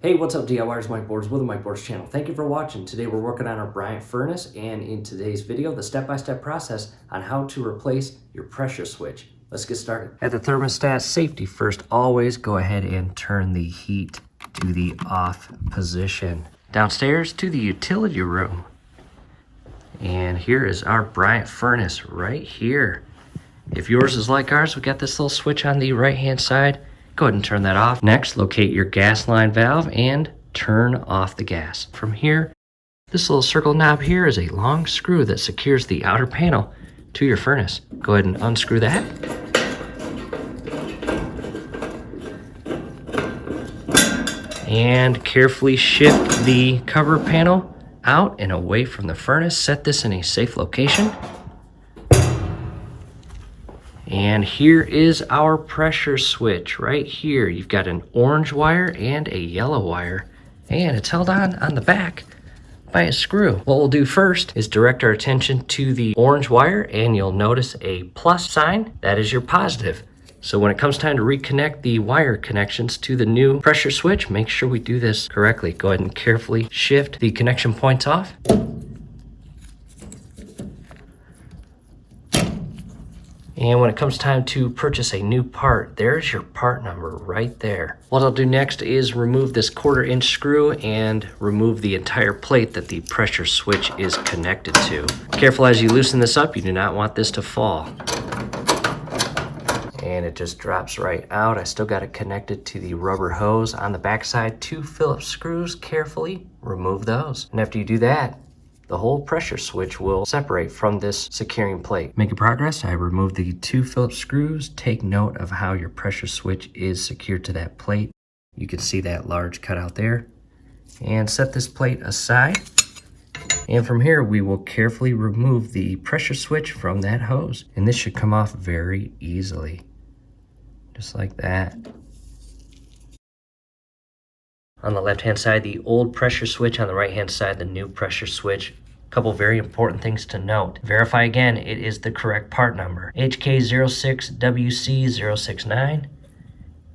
Hey, what's up DIYers, Mike Boards with the Mike Boards channel. Thank you for watching. Today we're working on our Bryant furnace, and in today's video, the step-by-step process on how to replace your pressure switch. Let's get started. At the Thermostat Safety, first always go ahead and turn the heat to the off position. Downstairs to the utility room. And here is our Bryant furnace right here. If yours is like ours, we got this little switch on the right-hand side. Go ahead and turn that off. Next, locate your gas line valve and turn off the gas. From here, this little circle knob here is a long screw that secures the outer panel to your furnace. Go ahead and unscrew that. And carefully shift the cover panel out and away from the furnace. Set this in a safe location. And here is our pressure switch right here. You've got an orange wire and a yellow wire, and it's held on the back by a screw. What we'll do first is direct our attention to the orange wire, and you'll notice a plus sign. That is your positive. So when it comes time to reconnect the wire connections to the new pressure switch, make sure we do this correctly. Go ahead and carefully shift the connection points off. And when it comes time to purchase a new part, there's your part number right there. What I'll do next is remove this 1/4-inch screw and remove the entire plate that the pressure switch is connected to. Careful as you loosen this up, you do not want this to fall. And it just drops right out. I still got it connected to the rubber hose on the backside. 2 Phillips screws, carefully remove those. And after you do that, the whole pressure switch will separate from this securing plate. Making progress, I removed the 2 Phillips screws. Take note of how your pressure switch is secured to that plate. You can see that large cutout there. And set this plate aside. And from here, we will carefully remove the pressure switch from that hose. And this should come off very easily. Just like that. On the left-hand side, the old pressure switch. On the right-hand side, the new pressure switch. A couple very important things to note. Verify again, it is the correct part number. HK06WC069,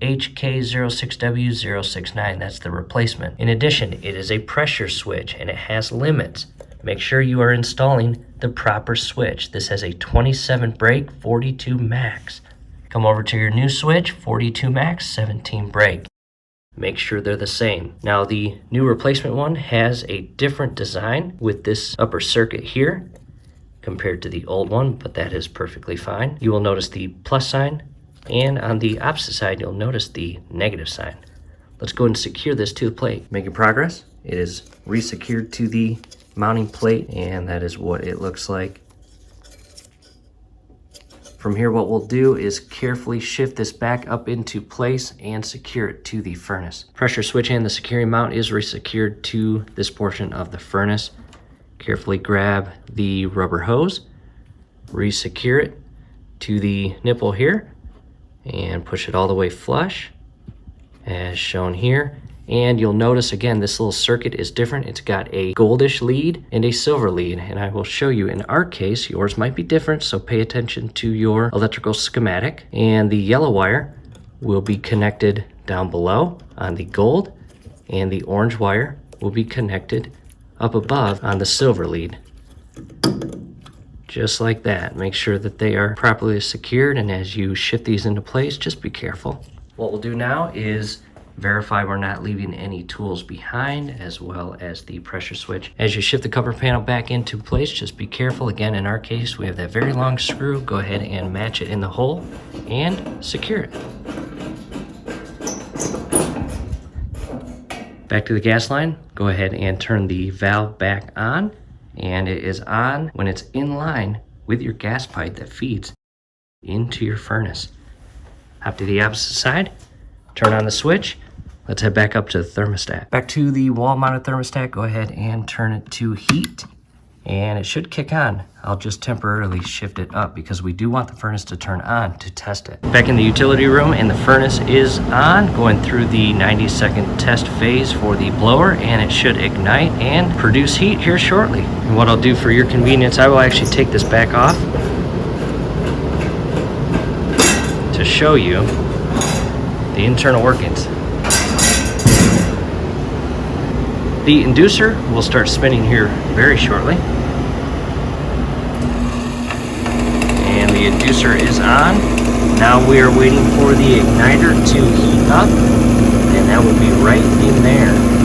HK06W069, that's the replacement. In addition, it is a pressure switch and it has limits. Make sure you are installing the proper switch. This has a 27 break, 42 max. Come over to your new switch, 42 max, 17 break. Make sure they're the same. Now the new replacement one has a different design with this upper circuit here compared to the old one, but that is perfectly fine. You will notice the plus sign, and on the opposite side you'll notice the negative sign. Let's go and secure this to the plate. Making progress. It is resecured to the mounting plate, and that is what it looks like. From here, what we'll do is carefully shift this back up into place and secure it to the furnace. Pressure switch and the securing mount is resecured to this portion of the furnace. Carefully grab the rubber hose, resecure it to the nipple here, and push it all the way flush, as shown here. And you'll notice again, this little circuit is different. It's got a goldish lead and a silver lead. And I will show you in our case, yours might be different. So pay attention to your electrical schematic. And the yellow wire will be connected down below on the gold. And the orange wire will be connected up above on the silver lead. Just like that. Make sure that they are properly secured. And as you shift these into place, just be careful. What we'll do now is verify we're not leaving any tools behind, as well as the pressure switch. As you shift the cover panel back into place, just be careful. Again, in our case, we have that very long screw. Go ahead and match it in the hole and secure it. Back to the gas line. Go ahead and turn the valve back on, and it is on when it's in line with your gas pipe that feeds into your furnace. Hop to the opposite side, turn on the switch. Let's head back up to the thermostat. Back to the wall-mounted thermostat, go ahead and turn it to heat, and it should kick on. I'll just temporarily shift it up because we do want the furnace to turn on to test it. Back in the utility room, and the furnace is on, going through the 90-second test phase for the blower, and it should ignite and produce heat here shortly. And what I'll do for your convenience, I will actually take this back off to show you the internal workings. The inducer will start spinning here very shortly. And the inducer is on. Now we are waiting for the igniter to heat up, and that will be right in there.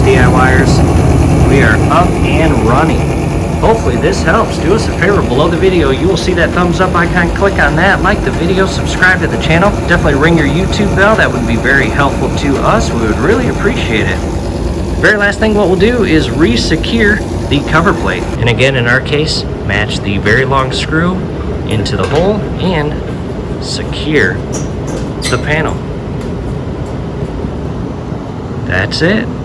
DIYers, we are up and running. Hopefully this helps. Do us a favor, below the video you will see that thumbs up icon. Click on that, like the video, subscribe to the channel. Definitely ring your YouTube bell. That would be very helpful to us. We would really appreciate it. Very last thing what we'll do is re-secure the cover plate. And again, in our case, match the very long screw into the hole and secure the panel. That's it.